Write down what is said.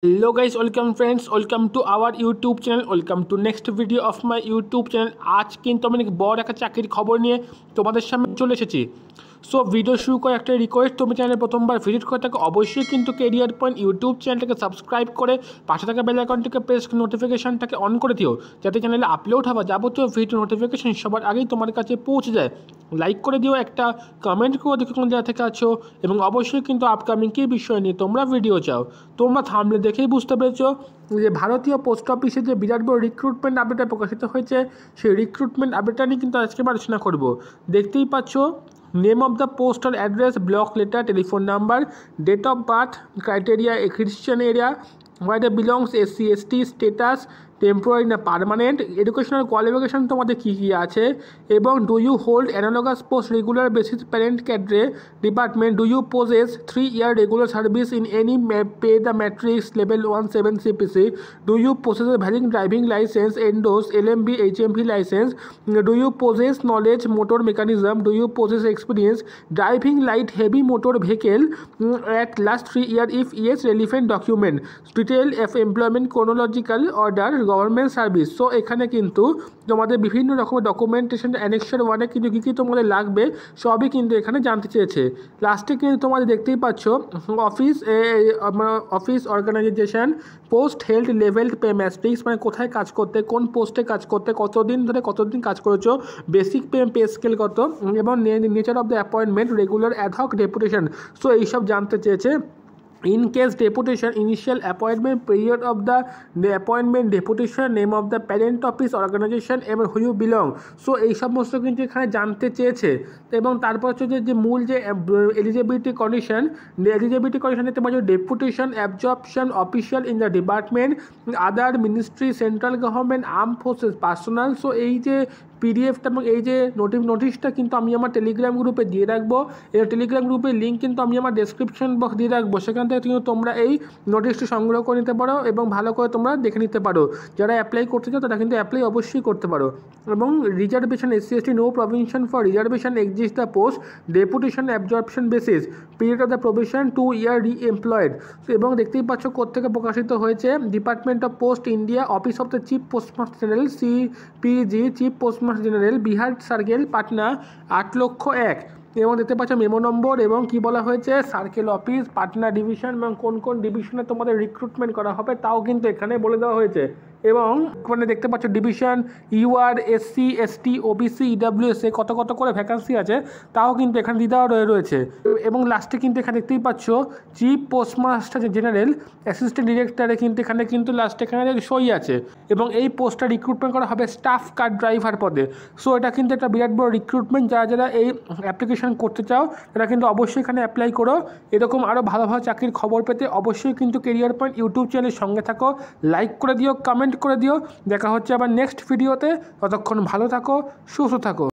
Hello guys, welcome friends, welcome to our YouTube channel, welcome to next video of my YouTube channel। आज কিন্তু আমি বড় একটা চাকরির খবর নিয়ে তোমাদের সামনে চলে এসেছি। সো ভিডিও শুরু করে একটা রিকোয়েস্ট, তুমি চ্যানেলে প্রথমবার ভিজিট করে থাকো অবশ্যই কিন্তু কেরিয়ার পয়েন্ট ইউটিউব চ্যানেলটাকে সাবস্ক্রাইব করে পাশে থাকা বেল আইকনটিকে প্রেস নোটিফিকেশনটাকে অন করে দিও, যাতে চ্যানেলে আপলোড হওয়া যাবতীয় ভিডিও নোটিফিকেশন সবার আগেই তোমার কাছে পৌঁছে যায়। লাইক করে দিও, একটা কমেন্ট করে দেখো কোন জায়গা থেকে আছো, এবং অবশ্যই কিন্তু আপকামিং কী বিষয় নিয়ে তোমরা ভিডিও চাও। তোমরা থামলে দেখেই বুঝতে পেরেছো যে ভারতীয় পোস্ট অফিসে যে বিরাট বড় রিক্রুটমেন্ট আপডেটটা প্রকাশিত হয়েছে, সেই রিক্রুটমেন্ট আপডেটটা নিয়ে কিন্তু আজকে আলোচনা করব। দেখতেই পাচ্ছ, name of the postal address, block letter, telephone number, date of birth, criteria, Christian area, white belongs, SC ST status, temporary না পারমানেন্ট, এডুকেশনাল কোয়ালিফিকেশান তোমাদের কী কী আছে, এবং do you hold analogous post regular basis parent cadre department, do you possess 3 year regular service in any pay the matrix level 1-7 CPC, do you possess valid driving licence, endorse, LMB HMV licence, do you possess knowledge motor mechanism, do you possess experience driving light heavy motor vehicle at last 3 year, if yes relevant document, detail of employment chronological order, government service. So এখানে কিন্তু তোমাদের বিভিন্ন রকমের documentation annexure 1-এ কিন্তু কী কী তোমাদের লাগবে সবই কিন্তু এখানে জানতে চেয়েছে। লাস্টে কিন্তু তোমাদের দেখতেই পাচ্ছ office organisation, post held level pay matrix, মানে কোথায় কাজ করতে, কোন পোস্টে কাজ করতে, কতদিন ধরে কতদিন কাজ করেছো, বেসিক পে স্কেল কত, এবং nature of the appointment, regular ad hoc deputation. So এইসব জানতে চেয়েছে। In case deputation, initial appointment period of the appointment, deputation, name of the parent office organization এবং who you belong। সো এই সমস্ত কিন্তু এখানে জানতে চেয়েছে। এবং তারপর হচ্ছে যে মূল যে এলিজিবিলিটি কন্ডিশন দেখতে পাচ্ছ, deputation, absorption, official in the department, other ministry, central government, arm forces personal. So এই যে পিডিএফটা এবং এই যে নোটিশটা কিন্তু আমি আমার টেলিগ্রাম গ্রুপে দিয়ে রাখবো। এই টেলিগ্রাম গ্রুপের লিঙ্ক কিন্তু আমি আমার ডেসক্রিপশন বক্স দিয়ে রাখবো, সেখান থেকে কিন্তু তোমরা এই নোটিশটি সংগ্রহ করে নিতে পারো এবং ভালো করে তোমরা দেখে নিতে পারো। যারা অ্যাপ্লাই করতে চাও তারা কিন্তু অ্যাপ্লাই অবশ্যই করতে পারো। এবং reservation, SC ST no provision for reservation exist the post deputation absorption basis, period of the provision 2 year reemployed. এবং দেখতেই পাচ্ছ কোত্থেকে প্রকাশিত হয়েছে, department of post India, office of the chief postmaster general CPG, chief postmaster general, Bihar circle, Patna 8,01,000। এবং দেখতে পাচ্ছ memo number, এবং কি বলা হয়েছে, সার্কেল অফিস, পাটনা ডিভিশন, এবং কোন কোন ডিভিশনে তোমাদের রিক্রুটমেন্ট করা হবে তাও কিন্তু এখানে বলে দেওয়া হয়েছে। এবং ওখানে দেখতে পাচ্ছ division, UR, SC ST OBC EWS কত কত করে ভ্যাকান্সি আছে তাও কিন্তু এখানে দিয়ে দেওয়া রয়েছে। এবং লাস্টে কিন্তু এখানে দেখতেই পাচ্ছ চিফ পোস্টমাস্টার জেনারেল, অ্যাসিস্ট্যান্ট ডিরেক্টরে কিন্তু এখানে লাস্টে এখানে সই আছে। এবং এই পোস্টটা রিক্রুটমেন্ট করা হবে স্টাফ কার ড্রাইভার পদে। সো এটা কিন্তু একটা বিরাট বড় রিক্রুটমেন্ট। যারা এই অ্যাপ্লিকেশন করতে চাও তারা কিন্তু অবশ্যই এখানে অ্যাপ্লাই করো। এরকম আরও ভালো ভালো চাকরির খবর পেতে অবশ্যই কিন্তু কেরিয়ার পয়েন্ট ইউটিউব চ্যানেলের সঙ্গে থাকো। লাইক করে দিও, কমেন্ট করে দিও। দেখা হচ্ছে আবার নেক্সট ভিডিওতে। ততক্ষণ ভালো থাকো, সুস্থ থাকো।